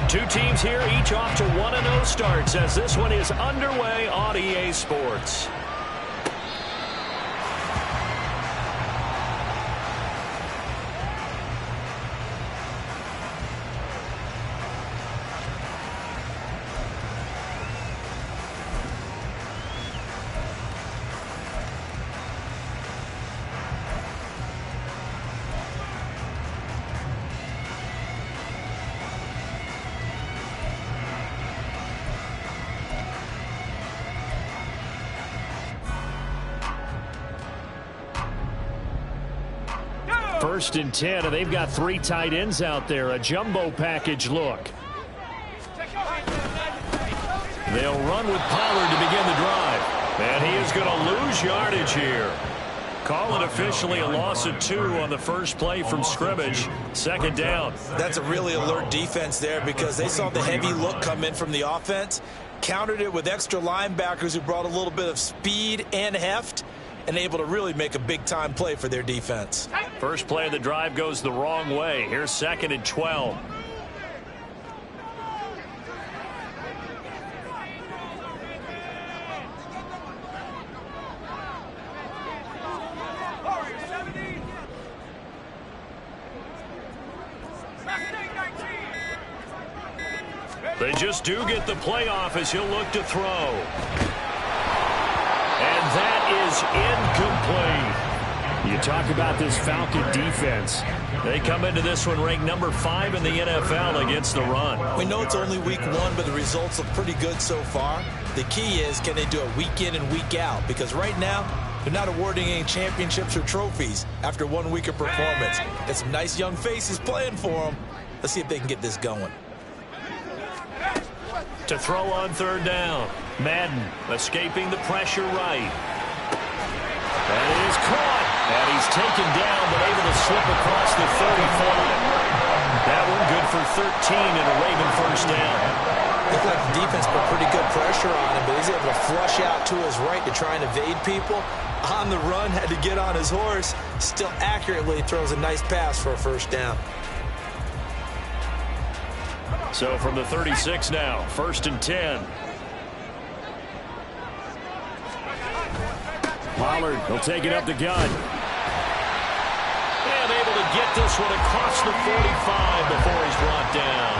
Two teams here, each off to 1-0 starts as this one is underway on EA Sports. First and 10, and they've got three tight ends out there. A jumbo package look. They'll run with Pollard to begin the drive. And he is going to lose yardage here. Call it officially a loss of 2 on the first play from scrimmage. Second down. That's a really alert defense there because they saw the heavy look come in from the offense, countered it with extra linebackers who brought a little bit of speed and heft, and able to really make a big-time play for their defense. First play of the drive goes the wrong way. Here's 2nd and 12. They just do get the play off as he'll look to throw. And that is incomplete. You talk about this Falcon defense. They come into this one ranked number 5 in the NFL against the run. We know it's only week 1, but the results look pretty good so far. The key is, can they do it week in and week out? Because right now, they're not awarding any championships or trophies after 1 week of performance. Got some nice young faces playing for them. Let's see if they can get this going. To throw on third down. Madden escaping the pressure right. That is caught. And he's taken down but able to slip across the 35. That one good for 13 and a Raven first down. Looked like the defense put pretty good pressure on him, but he's able to flush out to his right to try and evade people. On the run, had to get on his horse. Still accurately throws a nice pass for a first down. So from the 36 now, 1st and 10. Pollard will take it up the gun. And able to get this one across the 45 before he's brought down.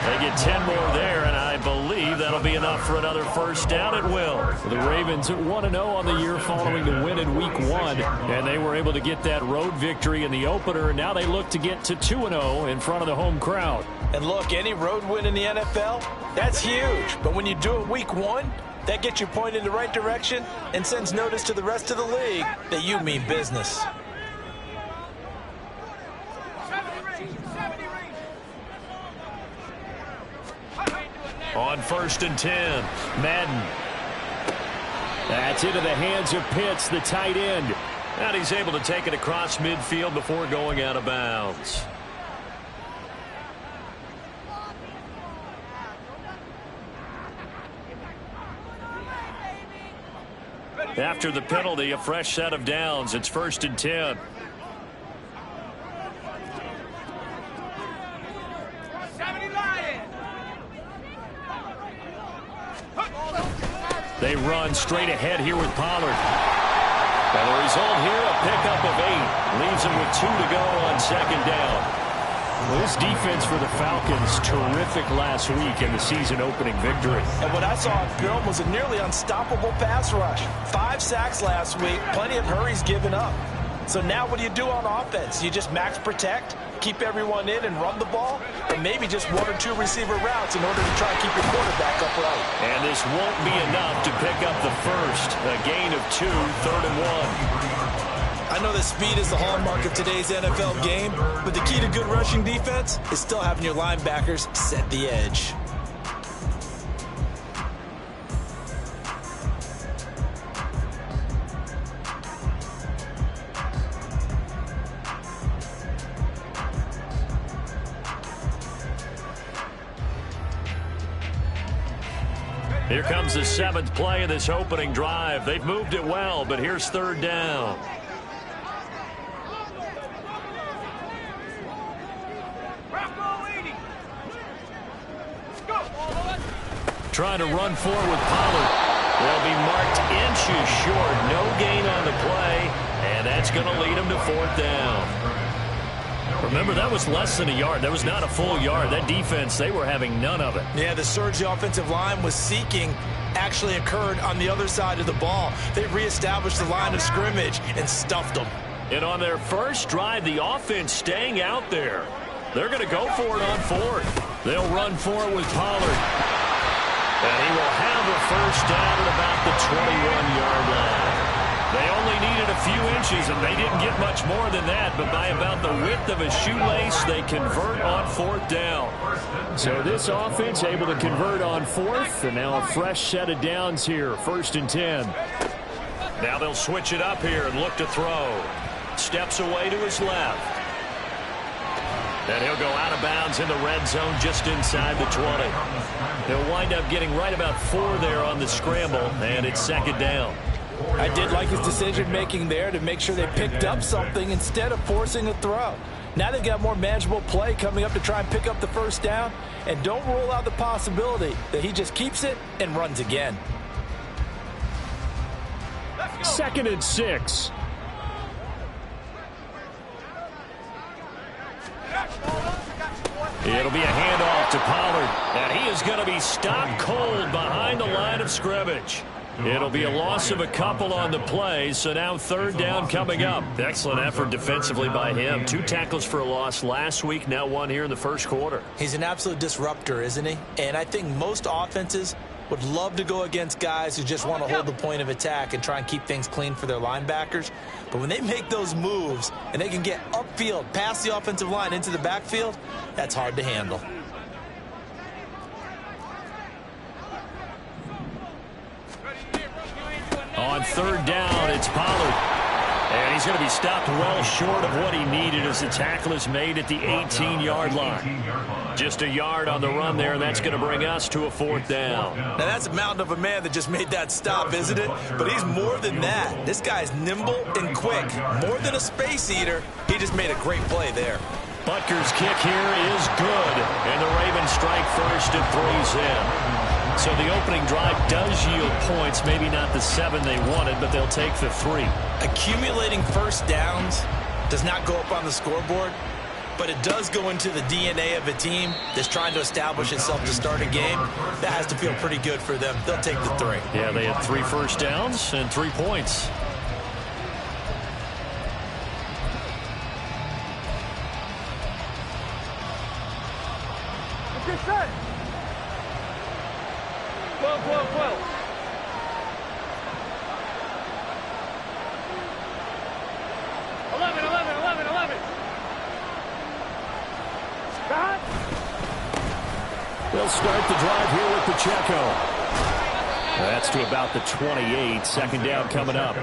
They get 10 more there, and I believe that'll be enough for another first down. It will. The Ravens at 1-0 on the year following the win in Week 1, and they were able to get that road victory in the opener, and now they look to get to 2-0 in front of the home crowd. And look, any road win in the NFL, that's huge. But when you do it Week 1, that gets you pointed in the right direction and sends notice to the rest of the league that you mean business. On 1st and 10, Madden. That's into the hands of Pitts, the tight end. And he's able to take it across midfield before going out of bounds. After the penalty, a fresh set of downs. It's 1st and 10. They run straight ahead here with Pollard. And the result here, a pickup of 8. Leaves them with 2 to go on 2nd down. Well, this defense for the Falcons, terrific last week in the season-opening victory. And what I saw on film was a nearly unstoppable pass rush. 5 sacks last week, plenty of hurries given up. So now what do you do on offense? You just max protect, keep everyone in and run the ball, and maybe just 1 or 2 receiver routes in order to try and keep your quarterback upright. And this won't be enough to pick up the first. A gain of 2, 3rd and 1. I know that speed is the hallmark of today's NFL game, but the key to good rushing defense is still having your linebackers set the edge. Here comes the 7th play of this opening drive. They've moved it well, but here's 3rd down. trying to run forward with Pollard. They'll be marked inches short. No gain on the play, and that's going to lead them to 4th down. Remember, that was less than a yard. That was not a full yard. That defense, they were having none of it. Yeah, the surge the offensive line was seeking actually occurred on the other side of the ball. They reestablished the line of scrimmage and stuffed them. And on their first drive, the offense staying out there. They're going to go for it on 4th. They'll run for it with Pollard. And he will have a first down at about the 21-yard line. They only needed a few inches, and they didn't get much more than that. But by about the width of a shoelace, they convert on 4th down. So this offense able to convert on 4th, and now a fresh set of downs here, 1st and 10. Now they'll switch it up here and look to throw. Steps away to his left. And he'll go out of bounds in the red zone just inside the 20. He'll wind up getting right about 4 there on the scramble, and it's 2nd down. I did like his decision-making there to make sure they picked up something instead of forcing a throw. Now they've got more manageable play coming up to try and pick up the first down, and don't rule out the possibility that he just keeps it and runs again. 2nd and 6. It'll be a handoff to Pollard, and he is going to be stopped cold behind the line of scrimmage. It'll be a loss of a couple on the play, so now 3rd down coming up. Excellent effort defensively by him. 2 tackles for a loss last week, now 1 here in the first quarter. He's an absolute disruptor, isn't he? And I think most offenses would love to go against guys who just want to hold the point of attack and try and keep things clean for their linebackers. But when they make those moves and they can get upfield, past the offensive line into the backfield, that's hard to handle. On 3rd down, it's Pollard. And he's going to be stopped well short of what he needed as the tackle is made at the 18-yard line. Just a yard on the run there, and that's going to bring us to a 4th down. Now, that's a mountain of a man that just made that stop, isn't it? But he's more than that. This guy's nimble and quick. More than a space eater, he just made a great play there. Butker's kick here is good, and the Ravens strike first and 3's in. So the opening drive does yield points, maybe not the 7 they wanted, but they'll take the 3. Accumulating first downs does not go up on the scoreboard, but it does go into the DNA of a team that's trying to establish itself to start a game. That has to feel pretty good for them. They'll take the 3. Yeah, they had 3 first downs and 3 points. Get set. 12, 12, 12. They'll start the drive here with Pacheco. That's to about the 28. 2nd down coming up.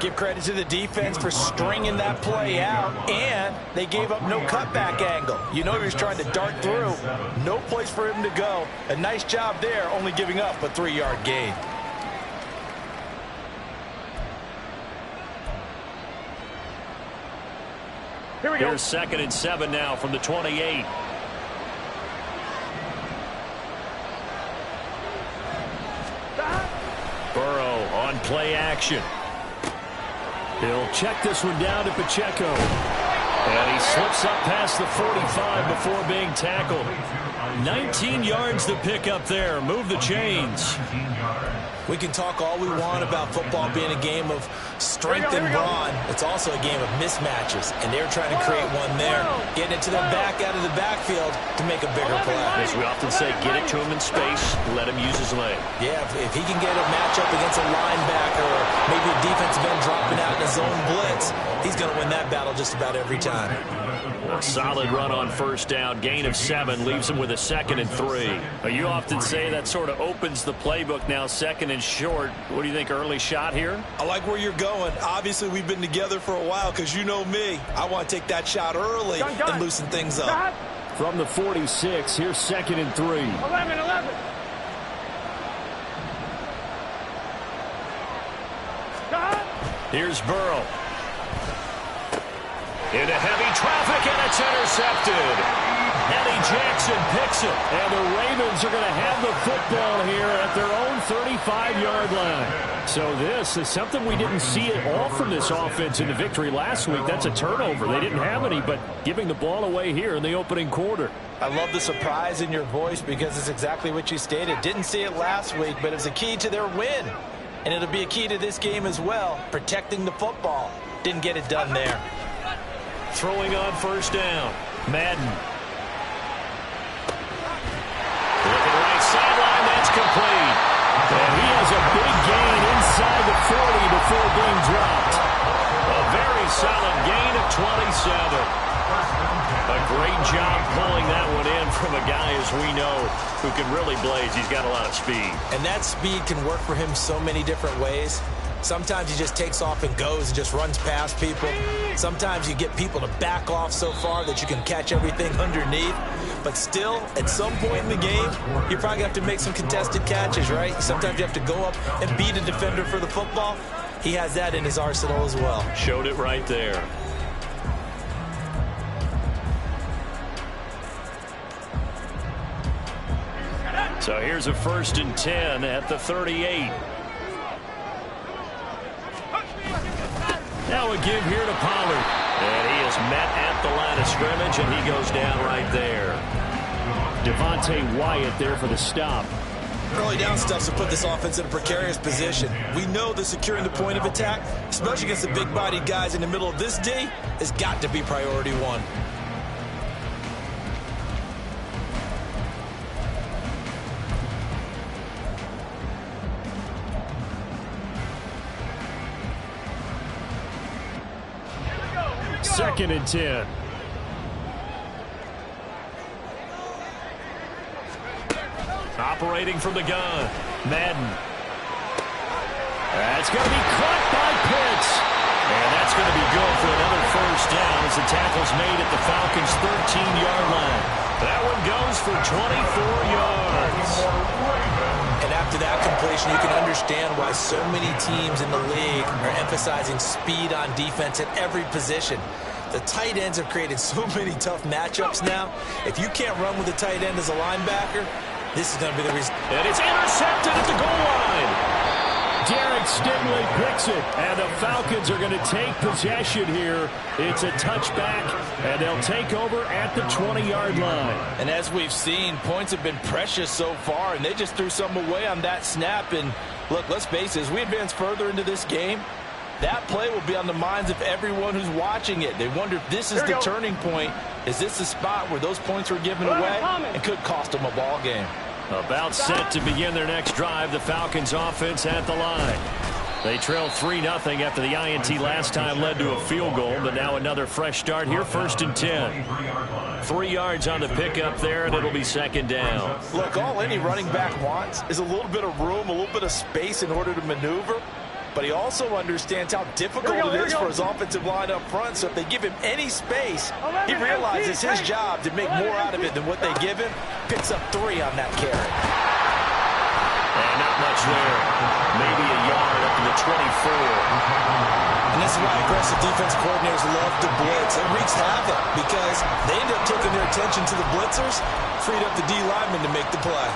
Give credit to the defense for stringing that play out, and they gave up no cutback angle. You know he was trying to dart through. No place for him to go. A nice job there, only giving up a 3-yard gain. Here we go. Here's 2nd and 7 now from the 28. Burrow on play action. He'll check this one down to Pacheco. And he slips up past the 45 before being tackled. 19 yards to pick up there. Move the chains. We can talk all we want about football being a game of strength and brawn. It's also a game of mismatches, and they're trying to create one there, getting it to their back out of the backfield to make a bigger play. As we often say, get it to him in space, let him use his leg. Yeah, if he can get a matchup against a linebacker or maybe a defensive end dropping out in a zone blitz, he's going to win that battle just about every time. A solid run on first down. Gain of 7 leaves him with a 2nd and 3. You often say that sort of opens the playbook now, 2nd and short. What do you think, early shot here? I like where you're going. Obviously, we've been together for a while because you know me. I want to take that shot early and loosen things up. From the 46, here's 2nd and 3. 11. Here's Burrow. Into heavy traffic, and it's intercepted. Eddie Jackson picks it. And the Ravens are going to have the football here at their own 35-yard line. So this is something we didn't see at all from this offense in the victory last week. That's a turnover. They didn't have any, but giving the ball away here in the opening quarter. I love the surprise in your voice because it's exactly what you stated. Didn't see it last week, but it's a key to their win. And it'll be a key to this game as well, protecting the football. Didn't get it done there. Throwing on first down. Madden. Looking right sideline, that's complete. And he has a big gain inside the 40 before being dropped. A very solid gain of 27. A great job pulling that one in from a guy, as we know, who can really blaze. He's got a lot of speed. And that speed can work for him so many different ways. Sometimes he just takes off and goes and just runs past people. Sometimes you get people to back off so far that you can catch everything underneath. But still, at some point in the game, you're probably going to have to make some contested catches, right? Sometimes you have to go up and beat a defender for the football. He has that in his arsenal as well. Showed it right there. So here's a 1st and 10 at the 38. Now a give here to Pollard. And he is met at the line of scrimmage, and he goes down right there. Devontae Wyatt there for the stop. Early down stuff to put this offense in a precarious position. We know that securing the point of attack, especially against the big-bodied guys in the middle of this D, has got to be priority one. Second and 10. Operating from the gun. Madden. That's going to be caught by Pitts. And that's going to be good for another first down as the tackle's made at the Falcons' 13-yard line. That one goes for 24 yards. And after that completion, you can understand why so many teams in the league are emphasizing speed on defense at every position. The tight ends have created so many tough matchups now. If you can't run with the tight end as a linebacker, this is going to be the reason. And it's intercepted at the goal line. Derek Stingley picks it, and the Falcons are going to take possession here. It's a touchback, and they'll take over at the 20-yard line. And as we've seen, points have been precious so far, and they just threw some away on that snap. And look, let's face it, as we advance further into this game, that play will be on the minds of everyone who's watching it. They wonder if this is the turning point. Is this the spot where those points were given away and could cost them a ball game? About set to begin their next drive, the Falcons offense at the line. They trailed 3-0 after the INT last time led to a field goal, but now another fresh start here, 1st and 10. 3 yards on the pickup there, and it'll be 2nd down. Look, all any running back wants is a little bit of room, a little bit of space in order to maneuver. But he also understands how difficult it is for his offensive line up front. So if they give him any space, he realizes his job to make more out of it than what they give him. Picks up 3 on that carry. And not much there. Maybe a yard up to the 24. And this is why aggressive defense coordinators love to blitz. It wreaks havoc because they end up taking their attention to the blitzers, freed up the D lineman to make the play.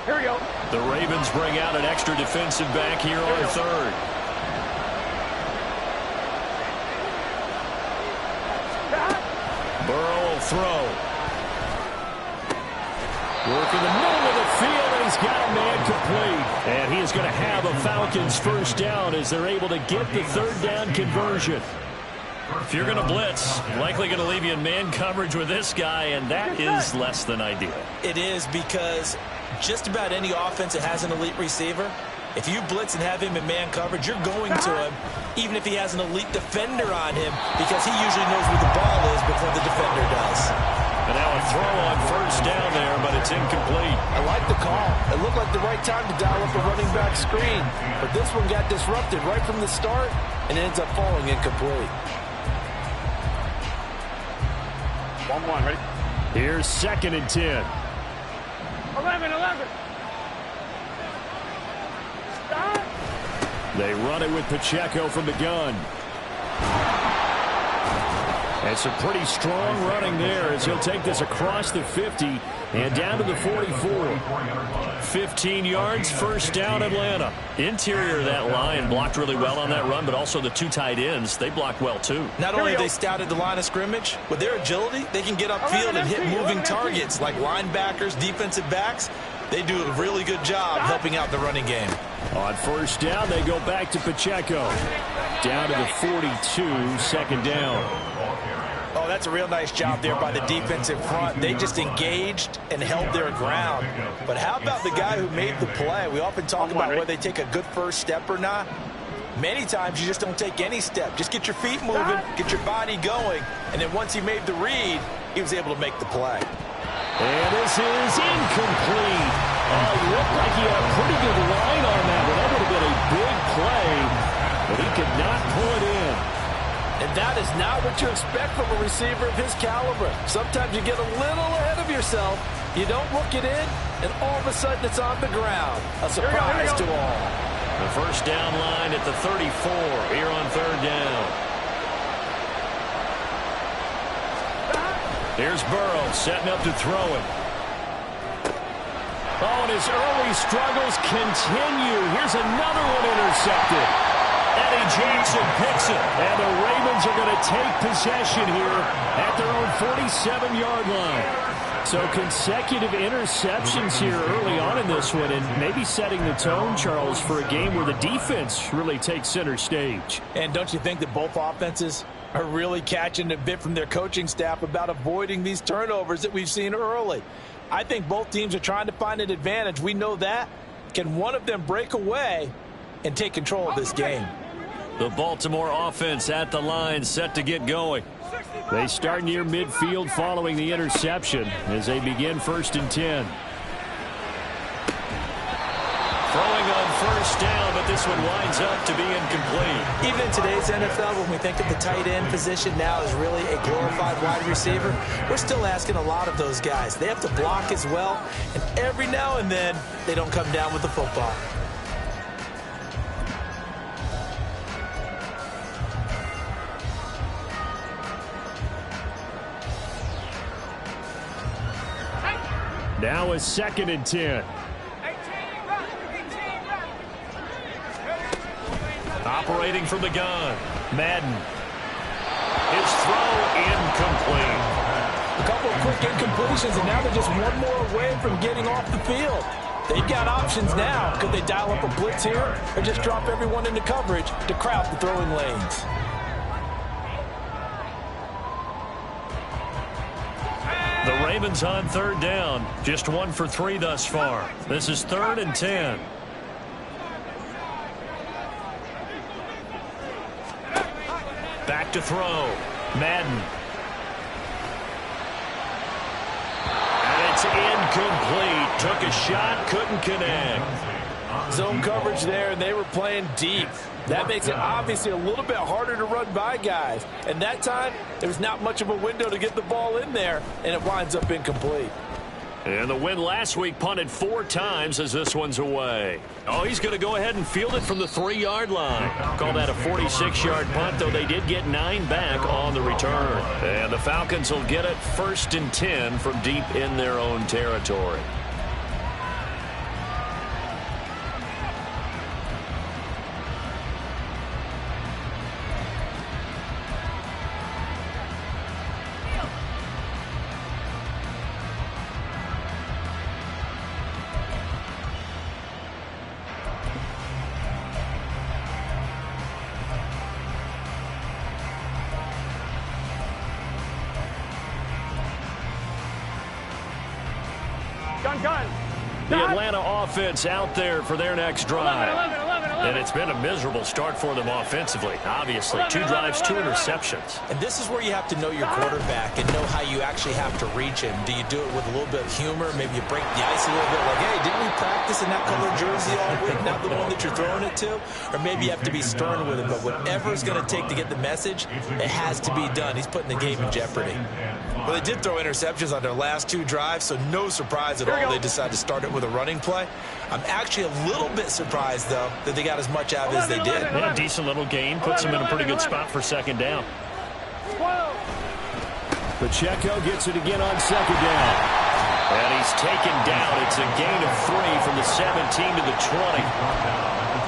Here we go. The Ravens bring out an extra defensive back here on 3rd. Burrow will throw. Working the middle of the field, and he's got a man complete. And he is going to have a Falcons first down as they're able to get the 3rd down conversion. If you're going to blitz, likely going to leave you in man coverage with this guy, and that is less than ideal. It is because just about any offense that has an elite receiver, if you blitz and have him in man coverage, you're going to him, even if he has an elite defender on him, because he usually knows where the ball is before the defender does. And now a throw on first down there, but it's incomplete. I like the call. It looked like the right time to dial up a running back screen, but this one got disrupted right from the start, and it ends up falling incomplete. 1-1, ready? Here's 2nd and 10. They run it with Pacheco from the gun. And some pretty strong running there as he'll take this across the 50 and down to the 44. 15 yards, first down, Atlanta. Interior of that line blocked really well on that run, but also the two tight ends, they blocked well too. Not only have they scouted the line of scrimmage, with their agility, they can get upfield and hit moving targets like linebackers, defensive backs. They do a really good job helping out the running game. On first down, they go back to Pacheco. Down to the 42, second down. Oh, that's a real nice job there by the defensive front. They just engaged and held their ground. But how about the guy who made the play? We often talk about whether they take a good first step or not. Many times you just don't take any step. Just get your feet moving, get your body going, and then once he made the read, he was able to make the play. And this is incomplete. Oh, he looked like he had a pretty good line on that one. That would have been a big play, but he could not pull it in. And that is not what you expect from a receiver of his caliber. Sometimes you get a little ahead of yourself. You don't look it in, and all of a sudden it's on the ground. A surprise to all. The first down line at the 34 here on third down. Here's Burrow setting up to throw it. Oh, and his early struggles continue. Here's another one intercepted. Eddie Jackson picks it. And the Ravens are going to take possession here at their own 47-yard line. So consecutive interceptions here early on in this one, and maybe setting the tone, Charles, for a game where the defense really takes center stage. And don't you think that both offenses are really catching a bit from their coaching staff about avoiding these turnovers that we've seen early? I think both teams are trying to find an advantage. We know that. Can one of them break away and take control of this game? The Baltimore offense at the line, set to get going. They start near midfield following the interception as they begin first and 10. Throwing on first down, but this one winds up to be incomplete. Even in today's NFL, when we think of the tight end position now as really a glorified wide receiver, we're still asking a lot of those guys. They have to block as well, and every now and then they don't come down with the football. Now a second and 10. Operating from the gun, Madden. His throw incomplete. A couple of quick incompletions, and now they're just one more away from getting off the field. They've got options now. Could they dial up a blitz here or just drop everyone into coverage to crowd the throwing lanes? The Ravens on third down. Just 1 for 3 thus far. This is 3rd and 10. Back to throw. Madden. And it's incomplete. Took a shot, couldn't connect. Zone coverage there, and they were playing deep. That makes it obviously a little bit harder to run by guys. And that time, there was not much of a window to get the ball in there, and it winds up incomplete. And the win last week punted 4 times as this one's away. Oh, he's going to go ahead and field it from the 3-yard line. Call that a 46-yard punt, though they did get 9 back on the return. And the Falcons will get it 1st and 10 from deep in their own territory. The Atlanta offense out there for their next drive. 11. And it's been a miserable start for them offensively. Obviously, 2 drives, 2 interceptions. And this is where you have to know your quarterback and know how you actually have to reach him. Do you do it with a little bit of humor? Maybe you break the ice a little bit like, hey, didn't we practice in that color jersey all week? Not the one that you're throwing it to? Or maybe you have to be stern with him. But whatever it's going to take to get the message, it has to be done. He's putting the game in jeopardy. Well, they did throw interceptions on their last 2 drives, so no surprise at all they decided to start it with a running play. I'm actually a little bit surprised, though, that they got got as much out of it as they did. Yeah, decent little gain. Puts them in a pretty good spot for second down. 12. Pacheco gets it again on second down. And he's taken down. It's a gain of 3 from the 17 to the 20.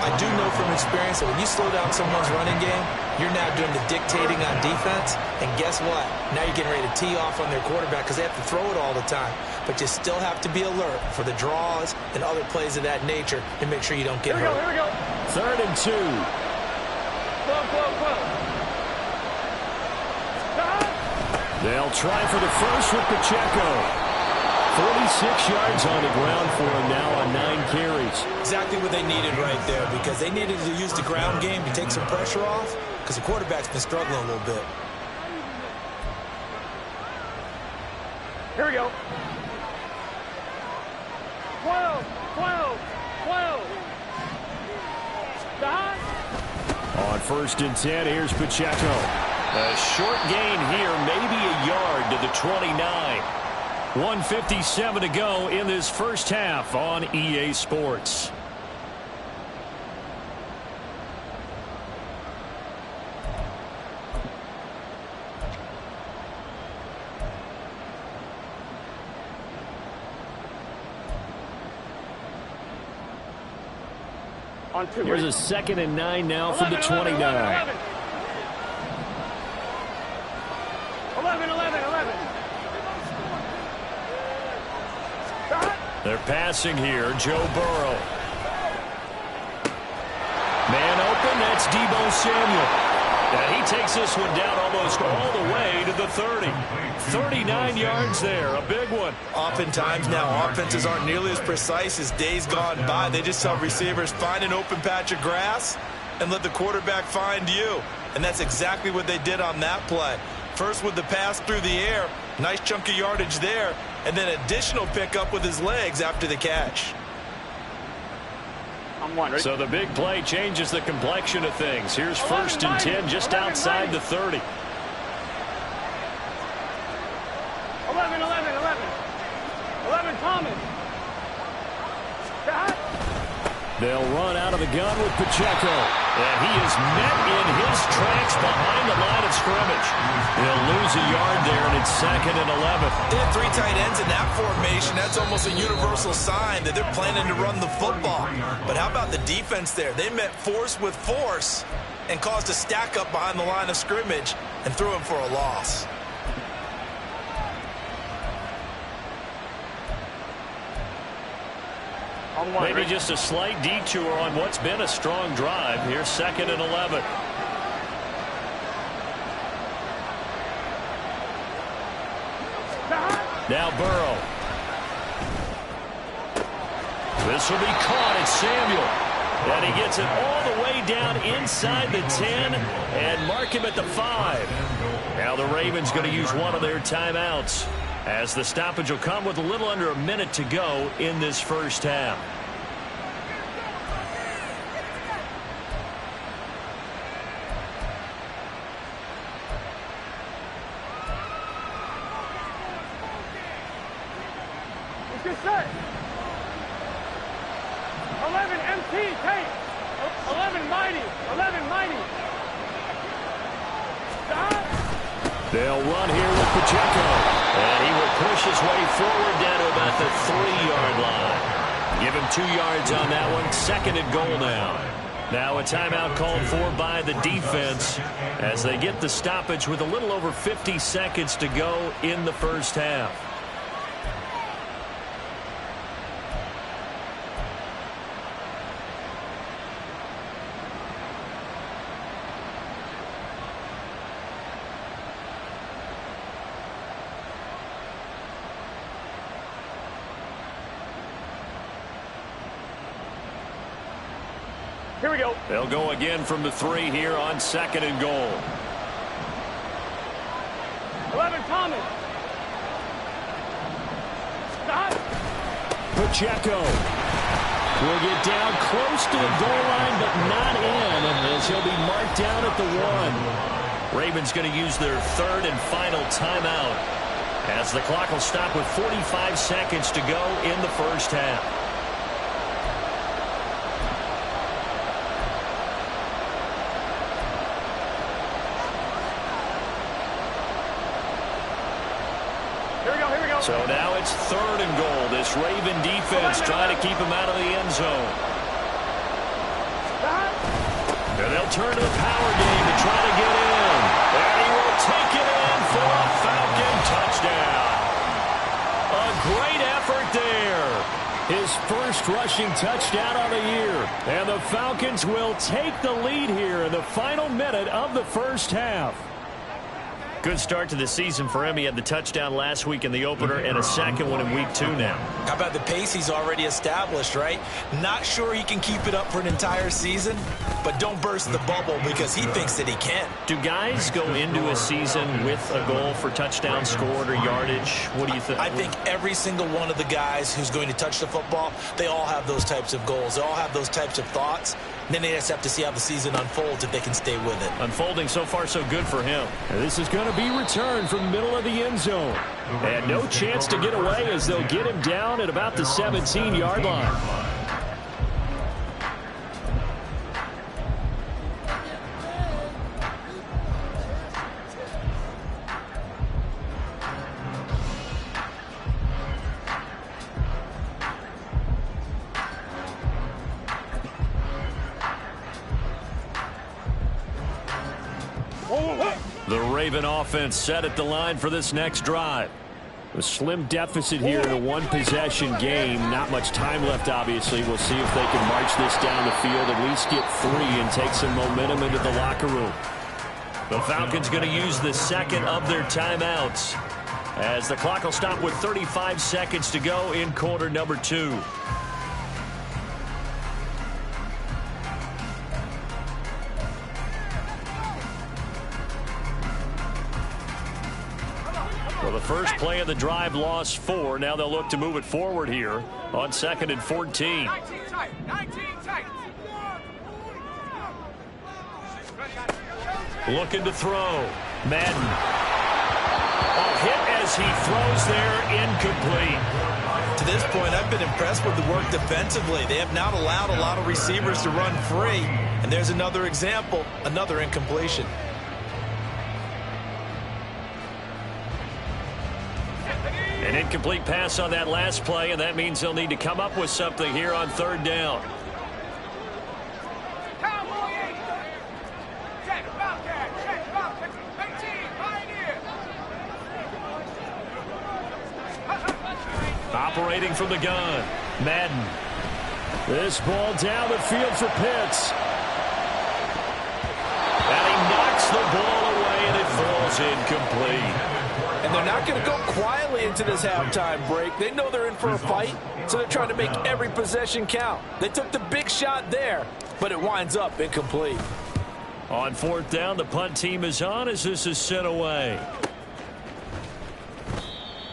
I do know from experience that when you slow down someone's running game, you're now doing the dictating on defense. And guess what? Now you're getting ready to tee off on their quarterback because they have to throw it all the time. But you still have to be alert for the draws and other plays of that nature to make sure you don't get hurt. Here we go. 3rd and 2. 12. They'll try for the first with Pacheco. 46 yards on the ground for him now on 9 carries. Exactly what they needed right there, because they needed to use the ground game to take some pressure off because the quarterback's been struggling a little bit. Here we go. 12. Stop. On 1st and 10, here's Pacheco. A short gain here, maybe a yard to the 29. 1:57 to go in this first half on EA Sports. On 2. Here's a 2nd and 9 now from the 29. 11. They're passing here. Joe Burrow. Man open. That's Deebo Samuel. And he takes this one down almost all the way to the 30. 39 yards there. A big one. Oftentimes now, offenses aren't nearly as precise as days gone by. They just tell receivers, find an open patch of grass and let the quarterback find you. And that's exactly what they did on that play. First with the pass through the air. Nice chunk of yardage there. And then additional pickup with his legs after the catch. I'm 1. Ready? So the big play changes the complexion of things. Here's 1st and 10 just outside the 30. 11. 11 Thomas. Stop. They'll run out of the gun with Pacheco. And he is met in his tracks behind the line of scrimmage. He'll lose a yard there, and it's 2nd and 11. They have 3 tight ends in that formation. That's almost a universal sign that they're planning to run the football. But how about the defense there? They met force with force and caused a stack up behind the line of scrimmage and threw him for a loss. Maybe just a slight detour on what's been a strong drive. Here's 2nd and 11. Now Burrow. This will be caught. It's Samuel. And he gets it all the way down inside the 10 and mark him at the 5. Now the Ravens going to use one of their timeouts, as the stoppage will come with a little under a minute to go in this first half. Get set. 11 MT take. 11 mighty. 11 mighty. Stop. They'll run here with Pacheco. And he will push his way forward down to about the 3-yard line. Give him 2 yards on that one. 2nd and goal now. Now a timeout called for by the defense as they get the stoppage with a little over 50 seconds to go in the first half. Here we go. They'll go again from the 3 here on 2nd and goal. 11 Thomas. Stop. Pacheco will get down close to the goal line, but not in, as he'll be marked down at the 1. Ravens going to use their 3rd and final timeout, as the clock will stop with 45 seconds to go in the first half. So now it's 3rd and goal. This Raven defense trying to keep him out of the end zone. And they'll turn to the power game to try to get in. And he will take it in for a Falcon touchdown. A great effort there. His first rushing touchdown of the year. And the Falcons will take the lead here in the final minute of the first half. Good start to the season for him. He had the touchdown last week in the opener and a second one in week 2 now. How about the pace he's already established, right? Not sure he can keep it up for an entire season, but don't burst the bubble because he thinks that he can. Do guys go into a season with a goal for touchdown scored or yardage? What do you think? I think every single one of the guys who's going to touch the football, they all have those types of goals. They all have those types of thoughts. And then they just have to see how the season unfolds if they can stay with it. Unfolding so far so good for him. And this is going to be returned from the middle of the end zone. And no chance to get away as they'll get him down at about the 17-yard line. The Raven offense set at the line for this next drive. A slim deficit here in a one-possession game. Not much time left, obviously. We'll see if they can march this down the field, at least get 3 and take some momentum into the locker room. The Falcons going to use the second of their timeouts as the clock will stop with 35 seconds to go in quarter number 2. Well, the first play of the drive lost 4. Now they'll look to move it forward here on 2nd and 14. 19 tight. Looking to throw. Madden. A hit as he throws there, incomplete. To this point, I've been impressed with the work defensively. They have not allowed a lot of receivers to run free. And there's another example, another incompletion. An incomplete pass on that last play, and that means they'll need to come up with something here on 3rd down. Operating from the gun, Madden. This ball down the field for Pitts. And he knocks the ball away, and it falls incomplete. And they're not going to go quietly into this halftime break. They know they're in for a fight, so they're trying to make every possession count. They took the big shot there, but it winds up incomplete. On 4th down, the punt team is on as this is sent away.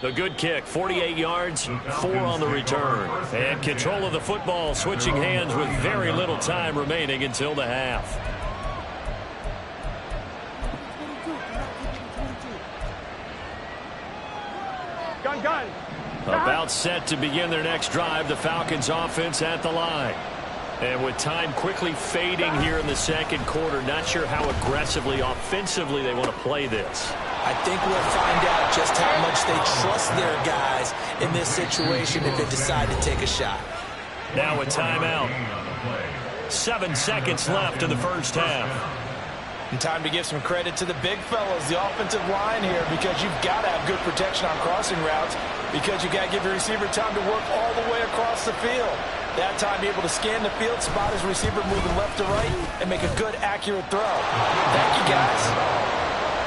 The good kick, 48 yards, 4 on the return. And control of the football, switching hands with very little time remaining until the half. Gun. About set to begin their next drive, the Falcons offense at the line. And with time quickly fading here in the second quarter, not sure how aggressively, offensively they want to play this. I think we'll find out just how much they trust their guys in this situation if they decide to take a shot. Now a timeout. 7 seconds left in the first half. And time to give some credit to the big fellas, the offensive line here, because you've got to have good protection on crossing routes, because you've got to give your receiver time to work all the way across the field. That time, be able to scan the field, spot his receiver moving left to right, and make a good, accurate throw. Thank you, guys.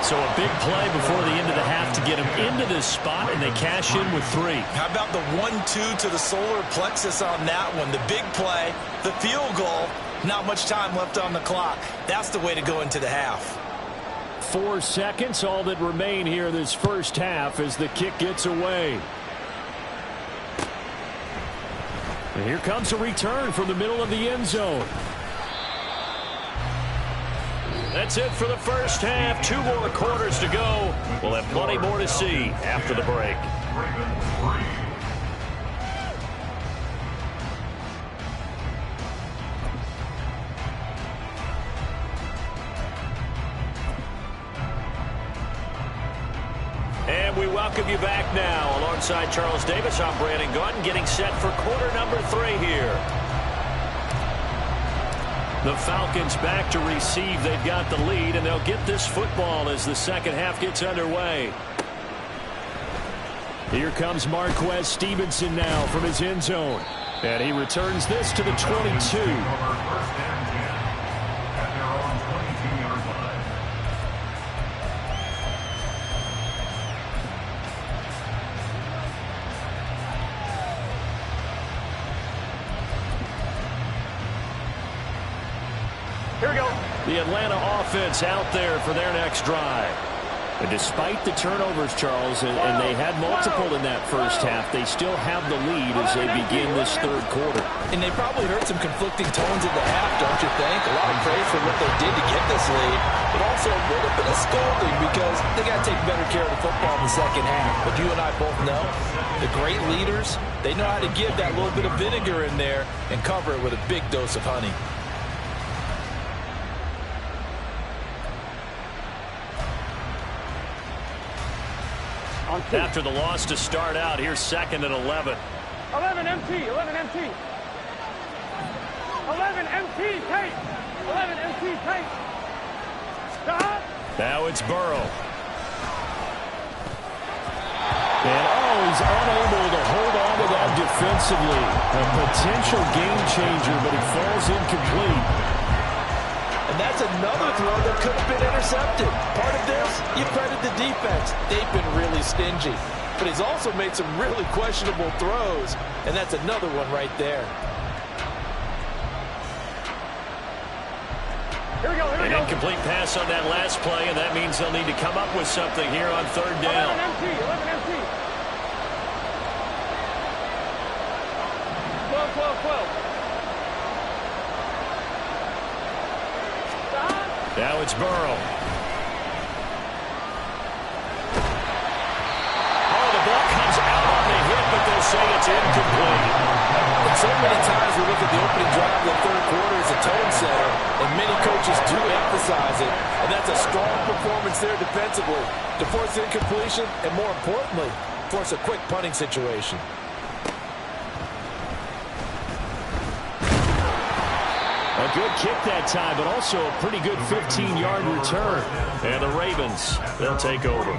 So a big play before the end of the half to get him into this spot, and they cash in with 3. How about the 1-2 to the solar plexus on that one? The big play, the field goal, not much time left on the clock. That's the way to go into the half. 4 seconds, all that remain here this first half as the kick gets away. And here comes a return from the middle of the end zone. That's it for the first half. 2 more quarters to go. We'll have plenty more to see after the break. And we welcome you back now. Alongside Charles Davis, I'm Brandon Gaudin, getting set for quarter number 3 here. The Falcons back to receive. They've got the lead, and they'll get this football as the second half gets underway. Here comes Marquez Stevenson now from his end zone. And he returns this to the 22. Here we go. The Atlanta offense out there for their next drive. And despite the turnovers, Charles, and they had multiple in that first half, they still have the lead as they begin this third quarter. And they probably heard some conflicting tones in the half, don't you think? A lot of praise for what they did to get this lead, but also a little bit of scolding because they got to take better care of the football in the second half. But you and I both know the great leaders, they know how to give that little bit of vinegar in there and cover it with a big dose of honey. After the loss to start out, here's 2nd and 11. 11 MT, 11 MT. 11 MT, tape. 11 MT, tape. Stop. Now it's Burrow. And he's unable to hold on to that defensively. A potential game changer, but he falls incomplete. And that's another throw that could have been intercepted. Part of this, you credit the defense. They've been really stingy. But he's also made some really questionable throws, and that's another one right there. Here we go, here we An go. incomplete pass on that last play, and that means they'll need to come up with something here on 3rd 11 down. MT, 11 MT. 12, 12, 12. Now it's Burrow. Oh, the ball comes out on the hit, but they'll say it's incomplete. And so many times we look at the opening drive of the third quarter as a tone setter, and many coaches do emphasize it. And that's a strong performance there defensively to force incompletion and, more importantly, force a quick punting situation. A good kick that time, but also a pretty good 15-yard return. And the Ravens, they'll take over.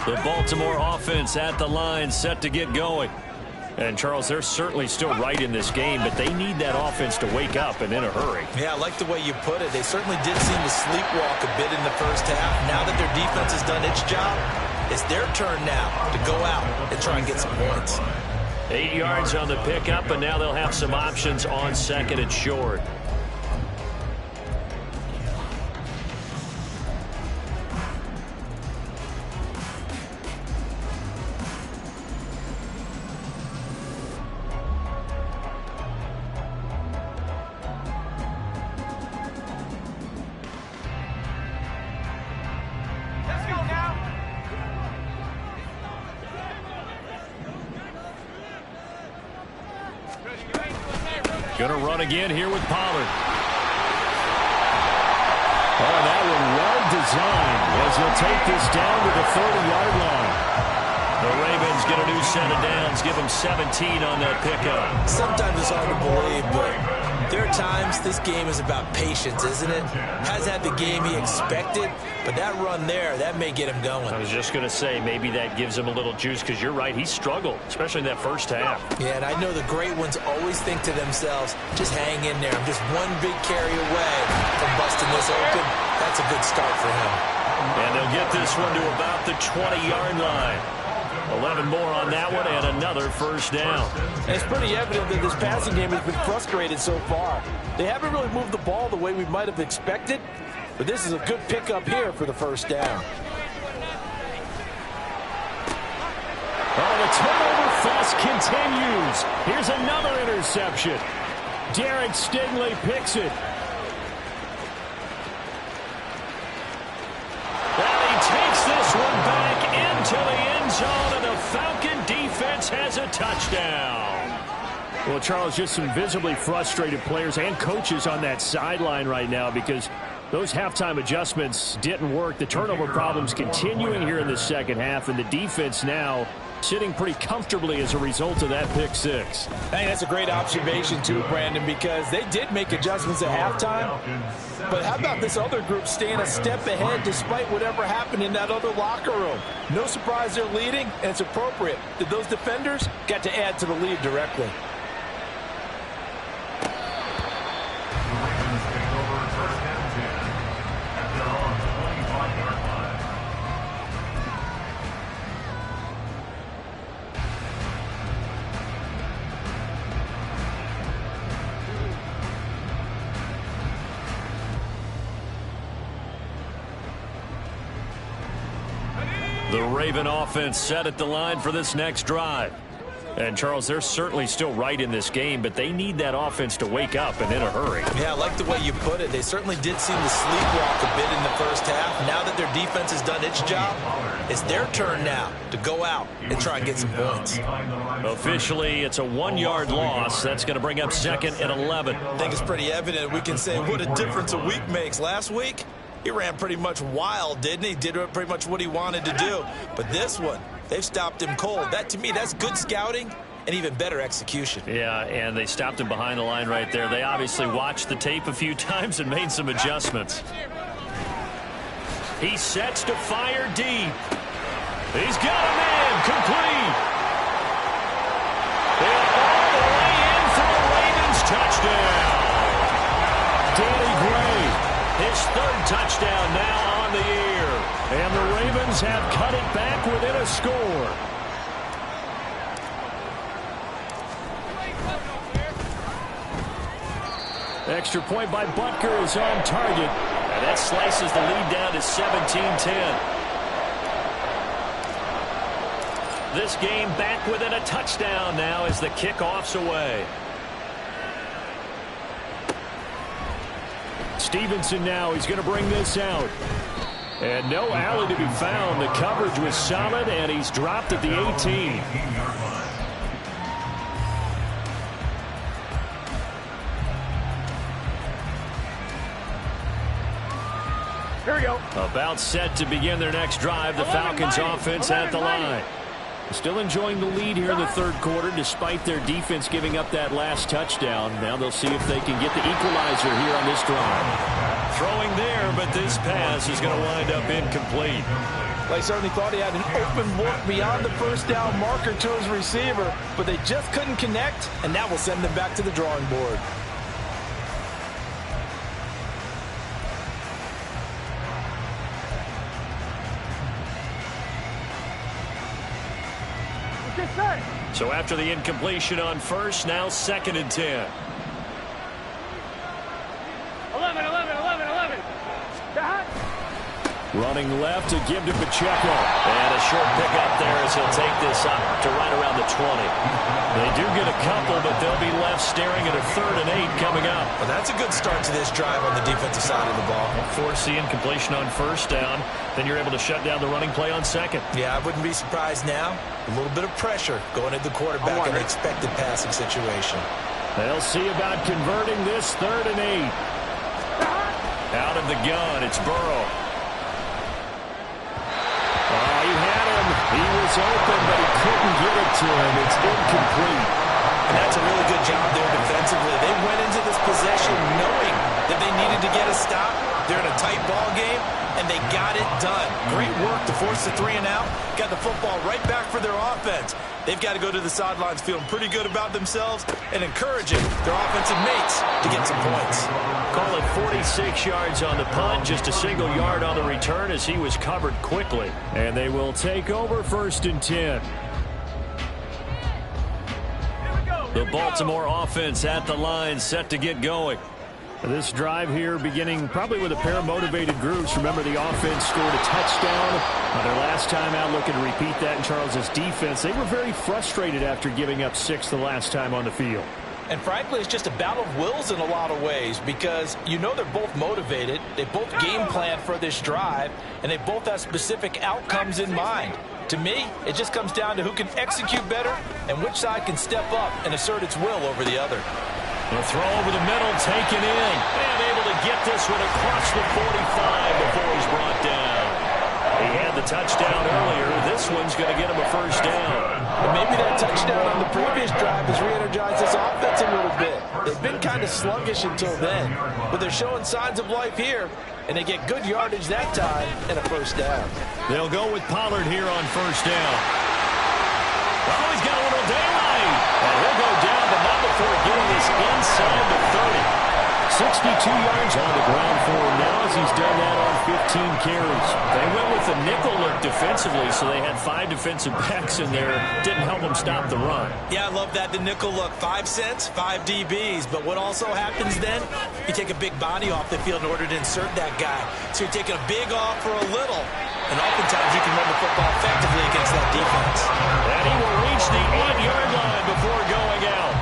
The Baltimore offense at the line, set to get going. And, Charles, they're certainly still right in this game, but they need that offense to wake up and in a hurry. Yeah, I like the way you put it. They certainly did seem to sleepwalk a bit in the first half. Now that their defense has done its job, it's their turn now to go out and try and get some points. 8 yards on the pickup, and now they'll have some options on 2nd and short. Going to run again here with Pollard. Oh, that one well designed as he'll take this down to the 30-yard line. The Ravens get a new set of downs, give them 17 on that pickup. Sometimes it's hard to believe, but there are times this game is about patience, isn't it? Has had the game he expected, but that run there, that may get him going. I was just going to say, maybe that gives him a little juice, because you're right, he struggled, especially in that first half. Yeah, and I know the great ones always think to themselves, just hang in there. I'm just one big carry away from busting this open. That's a good start for him. And they'll get this one to about the 20-yard line. 11 more on that one, and another first down. And it's pretty evident that this passing game has been frustrated so far. They haven't really moved the ball the way we might have expected, but this is a good pickup here for the first down. Oh, the turnover fest continues. Here's another interception. Derek Stingley picks it. And he takes this one back into the end zone, and the Falcon defense has touchdown. Well, Charles, just some visibly frustrated players and coaches on that sideline right now because those halftime adjustments didn't work. The turnover problems continuing here in the second half, and the defense now sitting pretty comfortably as a result of that pick six. I think that's a great observation too, Brandon, because they did make adjustments at halftime. But how about this other group staying a step ahead despite whatever happened in that other locker room? No surprise they're leading, and it's appropriate that those defenders got to add to the lead directly. The Raven offense set at the line for this next drive. And, Charles, they're certainly still right in this game, but they need that offense to wake up and in a hurry. Yeah, I like the way you put it. They certainly did seem to sleepwalk a bit in the first half. Now that their defense has done its job, it's their turn now to go out and try and get some points. Officially, it's a 1-yard loss. That's going to bring up 2nd and 11. I think it's pretty evident we can say what a difference a week makes. Last week, he ran pretty much wild, didn't he? Did pretty much what he wanted to do. But this one, they've stopped him cold. That, to me, that's good scouting and even better execution. Yeah, and they stopped him behind the line right there. They obviously watched the tape a few times and made some adjustments. He sets to fire deep. He's got a man complete. And all the way in for the Ravens touchdown. Danny Gray, his 3rd touchdown now on the year. And the Ravens have cut it back within a score. Extra point by Butker is on target. And that slices the lead down to 17-10. This game back within a touchdown now as the kickoff's away. Stevenson now, he's going to bring this out. And no alley to be found. The coverage was solid, and he's dropped at the 18. Here we go. About set to begin their next drive. The Falcons offense at the line. Still enjoying the lead here in the 3rd quarter despite their defense giving up that last touchdown. Now they'll see if they can get the equalizer here on this drive. Throwing there, but this pass is going to wind up incomplete. Well, he certainly thought he had an open look beyond the first down marker to his receiver, but they just couldn't connect, and that will send them back to the drawing board. So after the incompletion on first, now 2nd and 10. 11. Running left to give to Pacheco. And a short pickup there as he'll take this up to right around the 20. They do get a couple, but they'll be left staring at a 3rd and 8 coming up. Well, that's a good start to this drive on the defensive side of the ball. Force the incompletion on first down. Then you're able to shut down the running play on 2nd. Yeah, I wouldn't be surprised now. A little bit of pressure going at the quarterback in an expected passing situation. They'll see about converting this 3rd and 8. Out of the gun, it's Burrow. Oh, he had him. He was open, but he couldn't get it to him. It's incomplete. And that's a really good job there defensively. They went into this possession knowing that they needed to get a stop. They're in a tight ball game, and they got it done. Great work to force the 3 and out. Got the football right back for their offense. They've got to go to the sidelines feeling pretty good about themselves and encouraging their offensive mates to get some points. Call it 46 yards on the punt, just a single yard on the return as he was covered quickly. And they will take over 1st and 10. The Baltimore offense at the line, set to get going. This drive here beginning probably with a pair of motivated groups. Remember, the offense scored a touchdown on their last time out, looking to repeat that in Charles's defense. They were very frustrated after giving up 6 the last time on the field. And frankly, it's just a battle of wills in a lot of ways because you know they're both motivated. They both game plan for this drive, and they both have specific outcomes in mind. To me, it just comes down to who can execute better and which side can step up and assert its will over the other. The throw over the middle, taken in, and able to get this one across the 45 before he's brought down. He had the touchdown earlier. This one's going to get him a first down. And maybe that touchdown on the previous drive has re-energized this offense a little bit. They've been kind of sluggish until then, but they're showing signs of life here, and they get good yardage that time and a first down. They'll go with Pollard here on first down. Oh, he's got a little daylight. And he'll go down, but not before getting this inside the 30. 62 yards on the ground for him now as he's done that on 15 carries. They went with the nickel look defensively, so they had 5 defensive backs in there. Didn't help them stop the run. Yeah, I love that, the nickel look. 5 cents, 5 DBs. But what also happens then, you take a big body off the field in order to insert that guy. So you're taking a big off for a little. And oftentimes you can run the football effectively against that defense. And he will reach the 8-yard line before going out.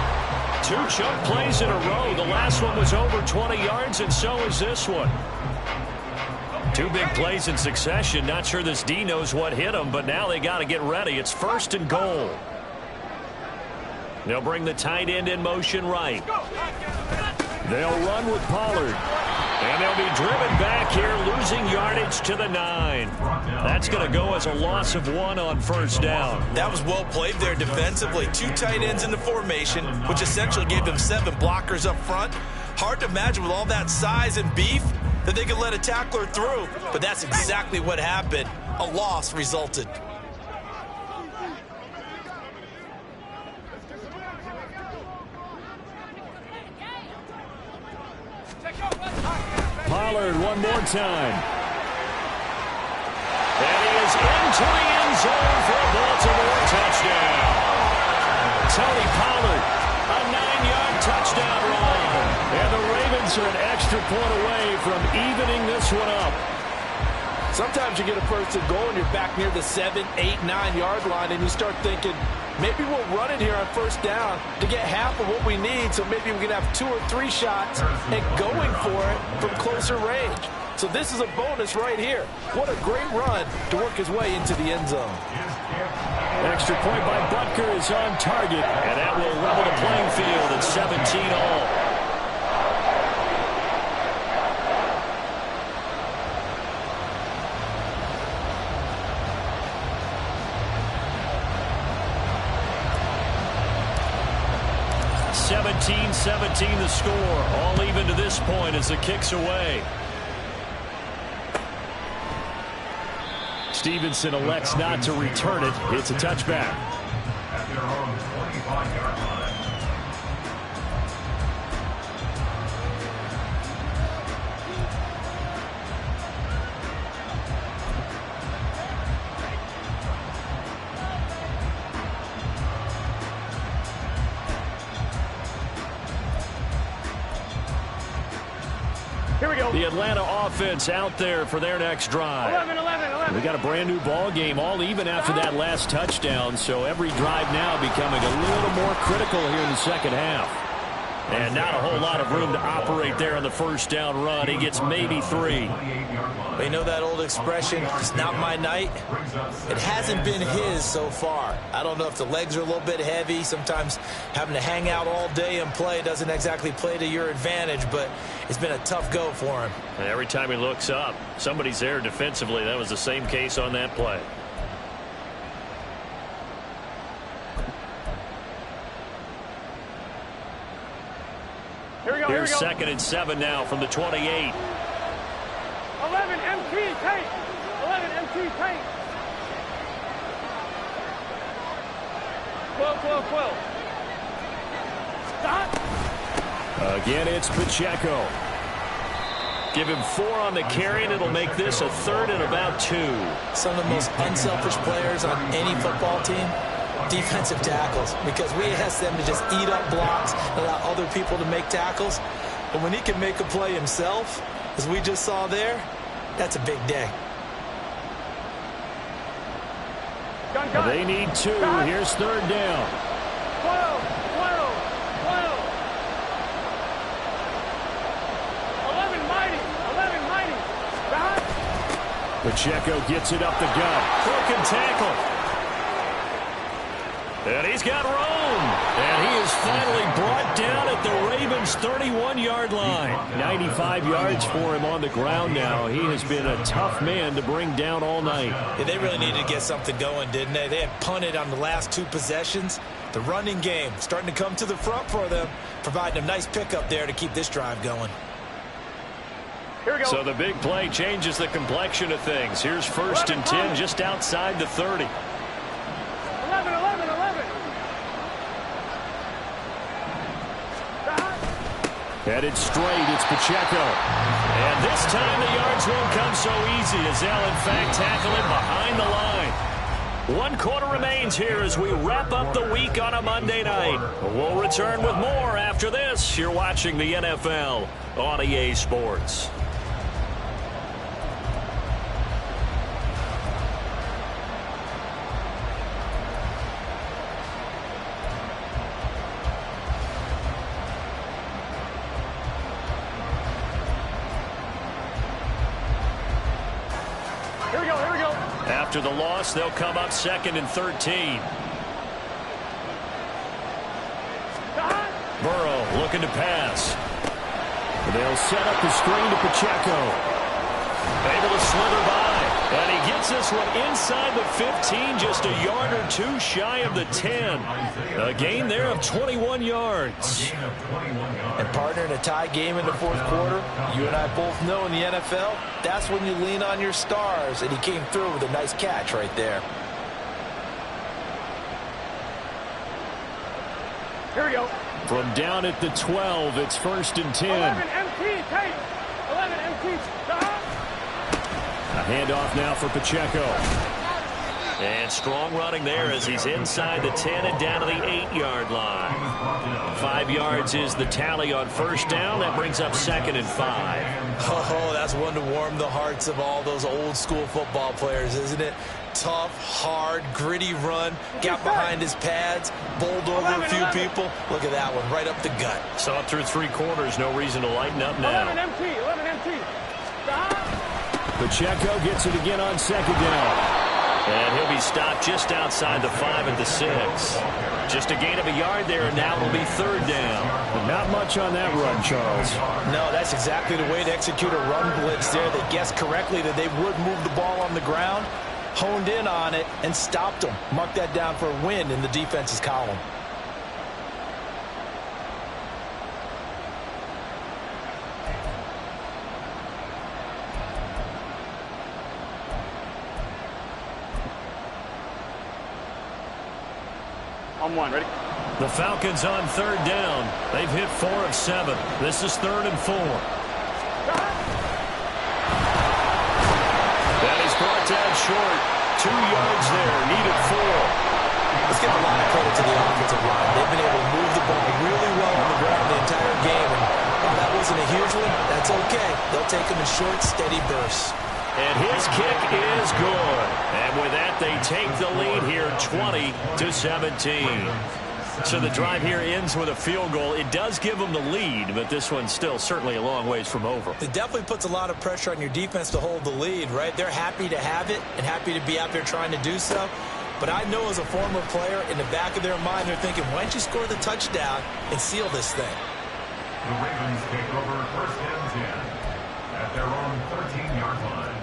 2 chunk plays in a row. The last one was over 20 yards, and so is this one. 2 big plays in succession. Not sure this D knows what hit him, but now they got to get ready. It's 1st and goal. They'll bring the tight end in motion right. They'll run with Pollard. And they'll be driven back here, losing yardage to the 9. That's going to go as a loss of 1 on first down. That was well played there defensively. 2 tight ends in the formation, which essentially gave them 7 blockers up front. Hard to imagine with all that size and beef that they could let a tackler through. But that's exactly what happened. A loss resulted. Pollard one more time. And he is into the end zone for a Baltimore touchdown. Tony Pollard, a 9-yard touchdown run. And the Ravens are an extra point away from evening this one up. Sometimes you get a first and goal and you're back near the 7, 8, 9-yard line and you start thinking, maybe we'll run it here on first down to get half of what we need, so maybe we can have 2 or 3 shots and going for it from closer range. So this is a bonus right here. What a great run to work his way into the end zone. Extra point by Butker is on target, and that will level the playing field at 17 all. (17-17) the score. All even to this point as the kick's away. Stevenson elects not to return it. It's a touchback. At their own 25-yard line. Here we go. The Atlanta offense out there for their next drive. 11. We got a brand new ball game, all even after that last touchdown, so every drive now becoming a little more critical here in the second half. And not a whole lot of room to operate there on the first down run. He gets maybe 3. Well, you know that old expression, it's not my night? It hasn't been his so far. I don't know if the legs are a little bit heavy. Sometimes having to hang out all day and play doesn't exactly play to your advantage, but it's been a tough go for him. And every time he looks up, somebody's there defensively. That was the same case on that play. Here's 2nd and 7 now from the 28. 11 MT tape. 11 MT tape. 12. Stop. Again, it's Pacheco. Give him 4 on the carry, and it'll make this a 3rd and about 2. Some of the most unselfish players on any football team, defensive tackles, because we ask them to just eat up blocks and allow other people to make tackles. But when he can make a play himself, as we just saw there, that's a big day. Gun. They need 2. Here's 3rd down. 12. 11 mighty. Stop. Pacheco gets it up the gut. Broken tackle. And he's got room. And he is finally brought down at the Ravens' 31-yard line. 95 yards for him on the ground now. He has been a tough man to bring down all night. Yeah, they really needed to get something going, didn't they? They had punted on the last 2 possessions. The running game starting to come to the front for them, providing a nice pickup there to keep this drive going. Here we go. So the big play changes the complexion of things. Here's 1st and 10 just outside the 30. 11, 11, 11. Headed straight, it's Pacheco. And this time the yards won't come so easy as they'll in fact tackle him behind the line. 1 quarter remains here as we wrap up the week on a Monday night. We'll return with more after this. You're watching the NFL on EA Sports. After the loss, they'll come up 2nd and 13. Burrow looking to pass. They'll set up the screen to Pacheco. Able to slither by. And he gets this one inside the 15, just a yard or 2 shy of the 10. A gain there of 21 yards. And partner, in a tie game in the 4th quarter, you and I both know in the NFL, that's when you lean on your stars, and he came through with a nice catch right there. Here we go. From down at the 12, it's 1st and 10. 11 MT, take. 11 MT, stop. A handoff now for Pacheco. And strong running there as he's inside the 10 and down to the 8-yard line. 5 yards is the tally on 1st down. That brings up 2nd and 5. Oh, that's one to warm the hearts of all those old school football players, isn't it? Tough, hard, gritty run. Got behind his pads, bowled over a few people. Look at that one, right up the gut. Saw it through 3 quarters. No reason to lighten up now. 11 MT, 11 MT. Stop. Pacheco gets it again on 2nd down. And he'll be stopped just outside the 5 at the 6. Just a gain of a yard there, and now it'll be 3rd down. But not much on that run, Charles. No, that's exactly the way to execute a run blitz there. They guessed correctly that they would move the ball on the ground, honed in on it, and stopped them. Mark that down for a win in the defense's column. On 1, ready? The Falcons on 3rd down. They've hit 4 of 7. This is 3rd and 4. That is brought down short. 2 yards there. Needed 4. Let's give a lot of credit to the offensive line. They've been able to move the ball really well on the ground the entire game. And while that wasn't a huge one, that's okay. They'll take them in short, steady bursts. And his kick is good. And with that, they take the lead here 20-17. So the drive here ends with a field goal. It does give them the lead, but this one's still certainly a long ways from over. It definitely puts a lot of pressure on your defense to hold the lead, right? They're happy to have it and happy to be out there trying to do so. But I know as a former player, in the back of their mind, they're thinking, why don't you score the touchdown and seal this thing? The Ravens take over 1st and 10 at their own 13-yard line.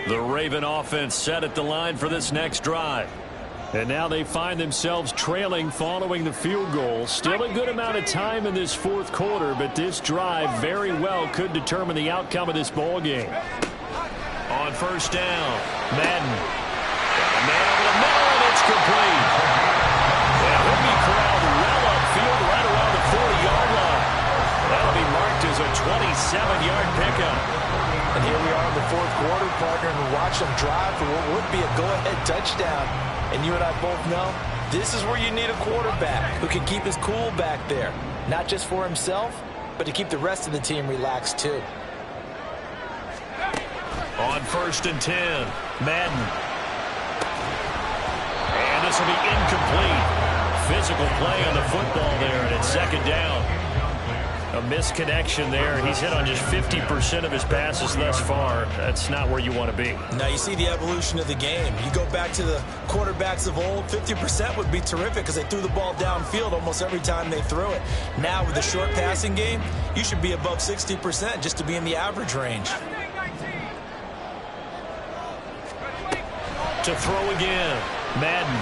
The Raven offense set at the line for this next drive. And now they find themselves trailing following the field goal. Still a good amount of time in this 4th quarter, but this drive very well could determine the outcome of this ball game. On 1st down, Madden. Man over the middle, and it's complete. And he'll be corralled well upfield right around the 40-yard line. That'll be marked as a 27-yard pickup. And here we are in the 4th quarter, partner, and watch them drive for what would be a go-ahead touchdown. And you and I both know this is where you need a quarterback who can keep his cool back there. Not just for himself, but to keep the rest of the team relaxed too. On 1st and 10, Madden. And this will be incomplete. Physical play on the football there, and it's 2nd down. A misconnection there. He's hit on just 50% of his passes thus far. That's not where you want to be. Now you see the evolution of the game. You go back to the quarterbacks of old, 50% would be terrific because they threw the ball downfield almost every time they threw it. Now with the short passing game, you should be above 60% just to be in the average range. To throw again, Madden.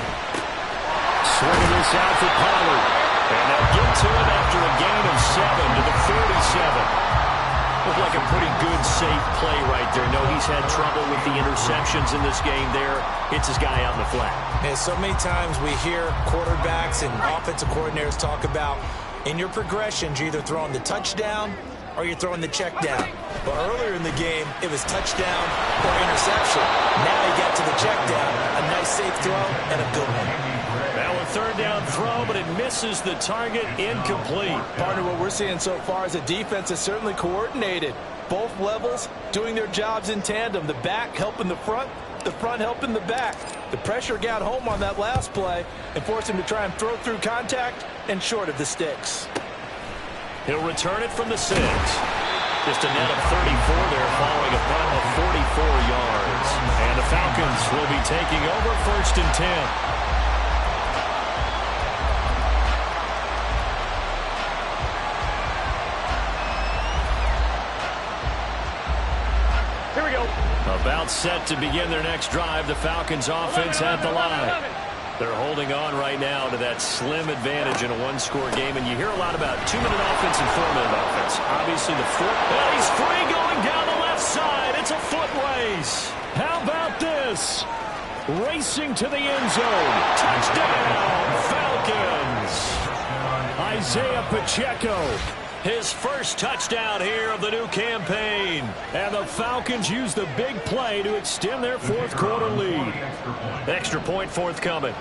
Swinging this out for Pollard. And they'll get to it after a gain of 7 to the 47. Looked like a pretty good, safe play right there. No, he's had trouble with the interceptions in this game there. Hits his guy out in the flat. Yeah, so many times we hear quarterbacks and offensive coordinators talk about in your progressions, you're either throwing the touchdown or you're throwing the check down. But earlier in the game, it was touchdown or interception. Now he got to the check down. A nice safe throw and a good one. Now a 3rd down throw, but it misses the target. Incomplete. Partner, what we're seeing so far is the defense is certainly coordinated. Both levels doing their jobs in tandem. The back helping the front helping the back. The pressure got home on that last play and forced him to try and throw through contact and short of the sticks. He'll return it from the 6. Just a net of 34 there following a punt of 44 yards. And the Falcons will be taking over 1st and 10. About set to begin their next drive. The Falcons offense at the line. They're holding on right now to that slim advantage in a one-score game. And you hear a lot about 2-minute offense and 4-minute offense. Obviously the foot. And he's free going down the left side. It's a foot race. How about this? Racing to the end zone. Touchdown, Falcons. Isaiah Pacheco. His first touchdown here of the new campaign. And the Falcons use the big play to extend their 4th quarter lead. Extra point forthcoming.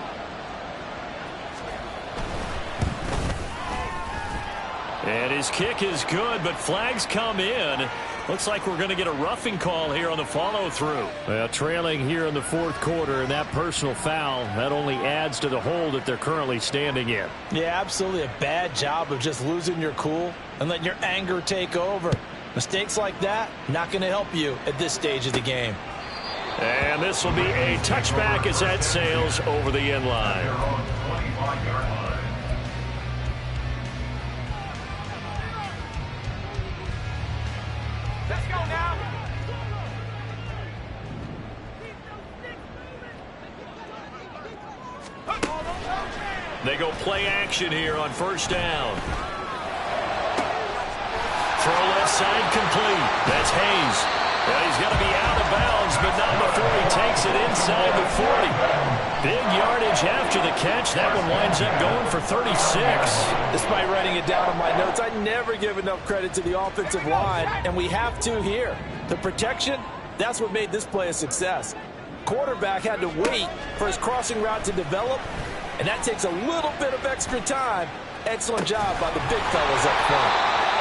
And his kick is good, but flags come in. Looks like we're going to get a roughing call here on the follow-through. Well, trailing here in the 4th quarter, and that personal foul, that only adds to the hole that they're currently standing in. Yeah, absolutely a bad job of just losing your cool and letting your anger take over. Mistakes like that, not going to help you at this stage of the game. And this will be a touchback as that sails over the end line. Let's go now. They go play action here on 1st down. Throw left side complete. That's Hayes. Well, he's got to be out of bounds, but not before he takes it inside the 40. Big yardage after the catch. That one winds up going for 36. Despite writing it down on my notes, I never give enough credit to the offensive line, and we have to here. The protection, that's what made this play a success. Quarterback had to wait for his crossing route to develop, and that takes a little bit of extra time. Excellent job by the big fellas up front.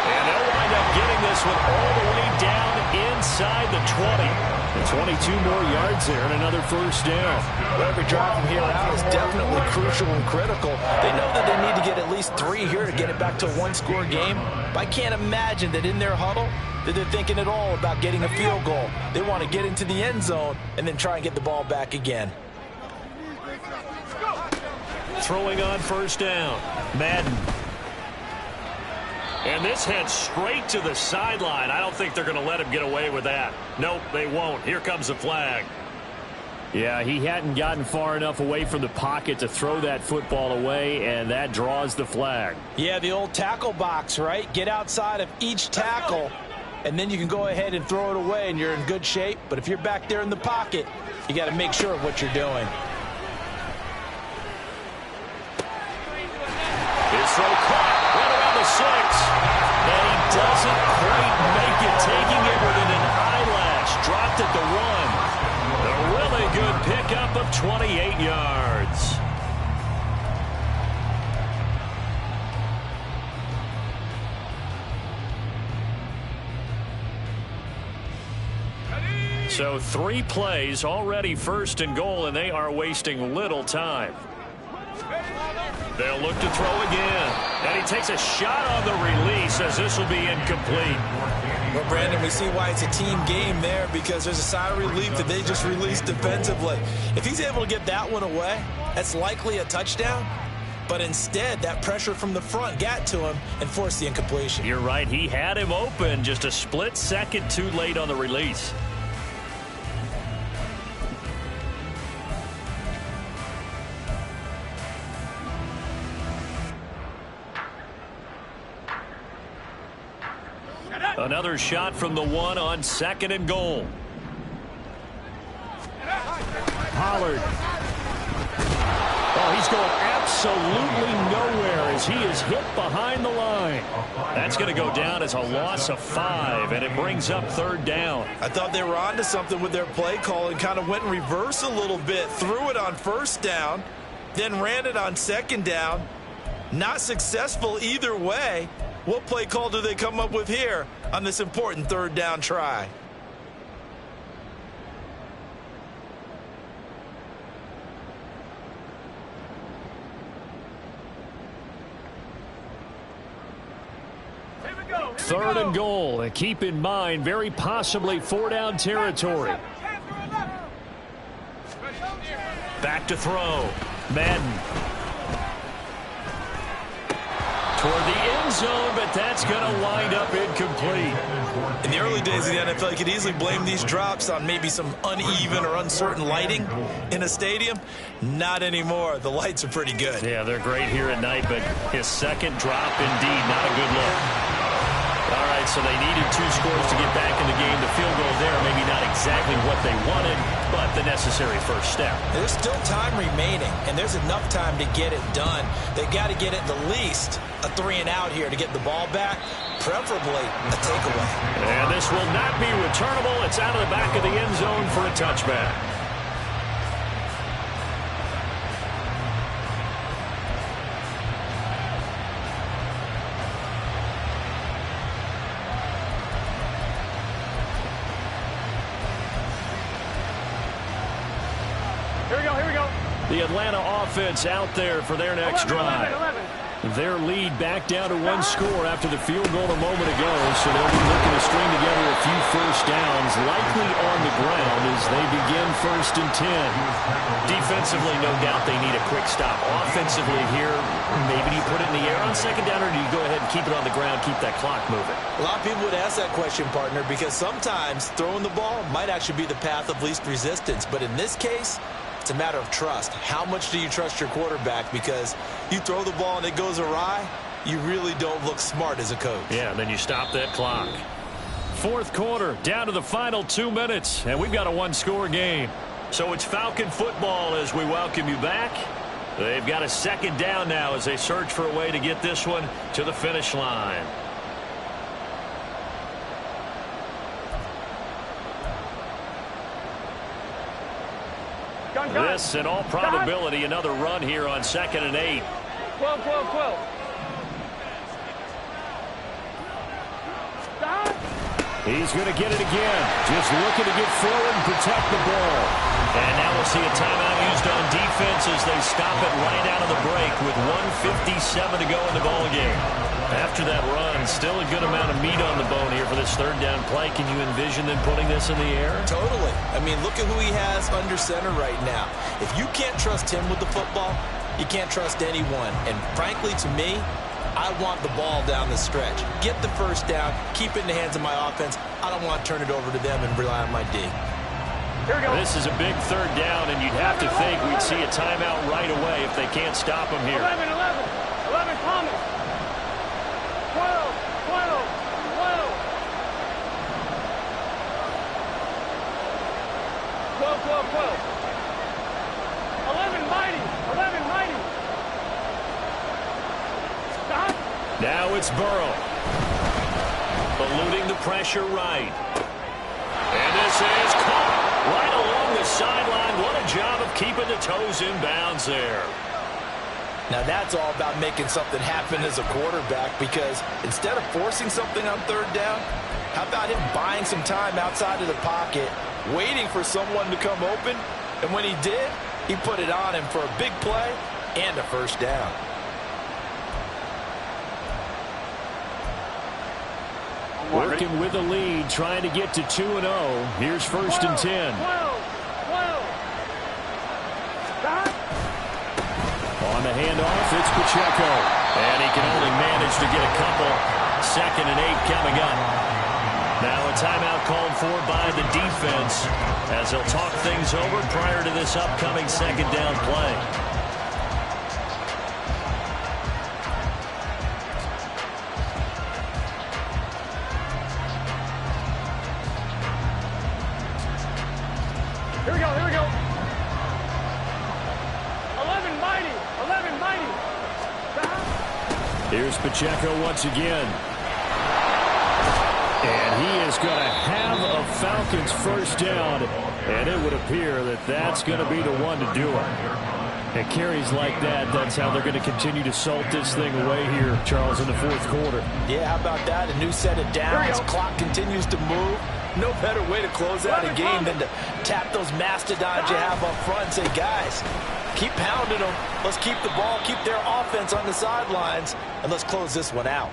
And they'll wind up getting this one all the way down inside the 20. And 22 more yards there and another 1st down. Well, every drive from here out is definitely crucial and critical. They know that they need to get at least 3 here to get it back to a one-score game. But I can't imagine that in their huddle that they're thinking at all about getting a field goal. They want to get into the end zone and then try and get the ball back again. Throwing on 1st down, Madden. And this heads straight to the sideline. I don't think they're going to let him get away with that. Nope, they won't. Here comes the flag. Yeah, he hadn't gotten far enough away from the pocket to throw that football away, and that draws the flag. Yeah, the old tackle box, right? Get outside of each tackle, and then you can go ahead and throw it away, and you're in good shape. But if you're back there in the pocket, you got to make sure of what you're doing. His throw caught right around the 6. And he doesn't quite make it, taking it within an eyelash. Dropped at the 1. A really good pickup of 28 yards. So 3 plays already 1st and goal, and they are wasting little time. They'll look to throw again. And he takes a shot on the release as this will be incomplete. Well, Brandon, we see why it's a team game there, because there's a sigh of relief that they just released defensively. If he's able to get that one away, that's likely a touchdown. But instead, that pressure from the front got to him and forced the incompletion. You're right. He had him open, just a split second too late on the release. Another shot from the 1 on 2nd and goal. Pollard. Oh, he's going absolutely nowhere as he is hit behind the line. That's going to go down as a loss of 5, and it brings up 3rd down. I thought they were onto something with their play call and kind of went in reverse a little bit. Threw it on 1st down, then ran it on 2nd down. Not successful either way. What play call do they come up with here on this important 3rd down try? Third and goal, and keep in mind, very possibly 4-down territory. Back to throw. Madden. Toward the end zone, but that's going to wind up incomplete. In the early days of the NFL, you could easily blame these drops on maybe some uneven or uncertain lighting in a stadium. Not anymore. The lights are pretty good. Yeah, they're great here at night, but his second drop, indeed, not a good look. All right, so they needed 2 scores to get back in the game. The field goal there, maybe not exactly what they wanted, but the necessary first step. There's still time remaining, and there's enough time to get it done. They've got to get at the least a 3-and-out here to get the ball back, preferably a takeaway. And this will not be returnable. It's out of the back of the end zone for a touchback. The Atlanta offense out there for their next drive. Their lead back down to 1 score after the field goal a moment ago, so they'll be looking to string together a few first downs, likely on the ground as they begin 1st and 10. Defensively, no doubt they need a quick stop. Offensively here, maybe do you put it in the air on 2nd down, or do you go ahead and keep it on the ground, keep that clock moving? A lot of people would ask that question, partner, because sometimes throwing the ball might actually be the path of least resistance, but in this case, it's a matter of trust. How much do you trust your quarterback? Because you throw the ball and it goes awry, you really don't look smart as a coach. Yeah, and then you stop that clock. 4th quarter, down to the final 2 minutes, and we've got a 1-score game. So it's Falcon football as we welcome you back. They've got a 2nd down now as they search for a way to get this one to the finish line. This, in all probability, another run here on 2nd and 8. 12, 12, 12. He's going to get it again. Just looking to get forward and protect the ball. And now we'll see a timeout used on defense as they stop it right out of the break with 1:57 to go in the ball game. After that run, still a good amount of meat on the bone here for this 3rd down play. Can you envision them putting this in the air? Totally. I mean, look at who he has under center right now. If you can't trust him with the football, you can't trust anyone. And frankly, to me, I want the ball down the stretch. Get the 1st down, keep it in the hands of my offense. I don't want to turn it over to them and rely on my D. Here we go. This is a big 3rd down, and you'd have to think we'd see a timeout right away if they can't stop him here. 11, 11. 11, Thomas. 12, 12, 12. 12, 12, 12. 11, mighty. 11, mighty. Stop. Now it's Burrow. Eluding the pressure right. And this is caught right along the sideline. What a job of keeping the toes in bounds there. Now that's all about making something happen as a quarterback, because instead of forcing something on 3rd down, how about him buying some time outside of the pocket, waiting for someone to come open, and when he did, he put it on him for a big play and a first down. Working with a lead, trying to get to 2-0. Here's 1st and 10. On the handoff, it's Pacheco. And he can only manage to get a couple. 2nd and 8 coming up. Now a timeout called for by the defense as they'll talk things over prior to this upcoming 2nd down play. Here we go. 11 mighty. Here's Pacheco once again. And he is going to have a Falcons first down. And it would appear that that's going to be the one to do it. And carries like that, that's how they're going to continue to salt this thing away here, Charles, in the 4th quarter. Yeah, how about that? A new set of downs. Clock continues to move. No better way to close out a game than to tap those mastodons you have up front and say, guys, keep pounding them. Let's keep the ball, keep their offense on the sidelines, and let's close this one out.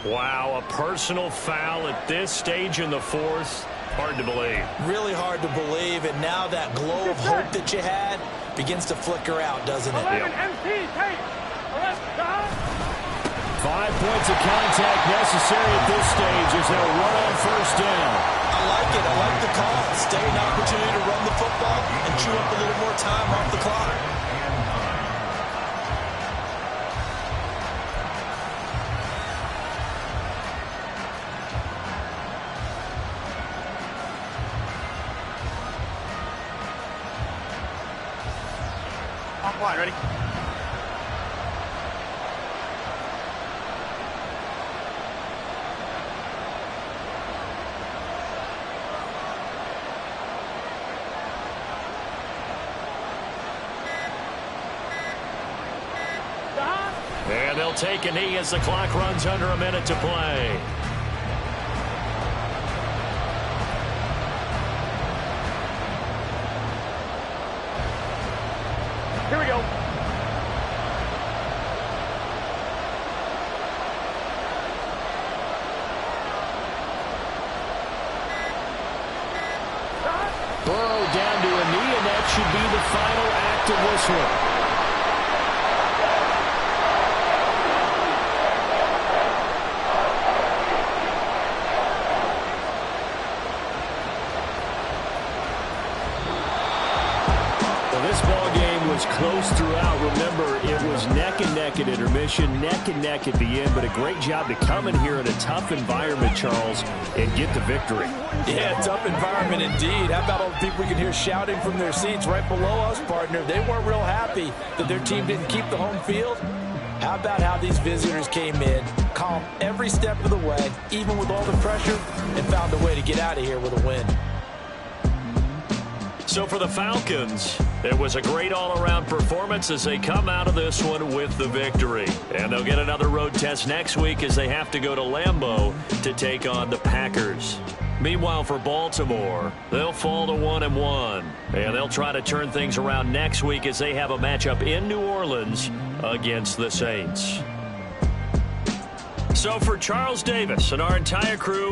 Wow, a personal foul at this stage in the 4th. Hard to believe. Really hard to believe, and now that glow of hope that you had begins to flicker out, doesn't it? 11 MP, take. 5 points of contact necessary at this stage as they'll run on first down. I like it. I like the call. Stay an opportunity to run the football and chew up a little more time off the clock. On line, ready? And they'll take a knee as the clock runs under a minute to play. Here we go. Burrow down to a knee, and that should be the final act of this one. Was close throughout. Remember, it was neck and neck at intermission, neck and neck at the end, but a great job to come in here in a tough environment, Charles, and get the victory. Yeah, tough environment indeed. How about all the people we can hear shouting from their seats right below us, partner? They weren't real happy that their team didn't keep the home field. How about how these visitors came in, calm every step of the way, even with all the pressure, and found a way to get out of here with a win. So for the Falcons, it was a great all-around performance as they come out of this one with the victory. And they'll get another road test next week as they have to go to Lambeau to take on the Packers. Meanwhile, for Baltimore, they'll fall to 1-1. And they'll try to turn things around next week as they have a matchup in New Orleans against the Saints. So for Charles Davis and our entire crew,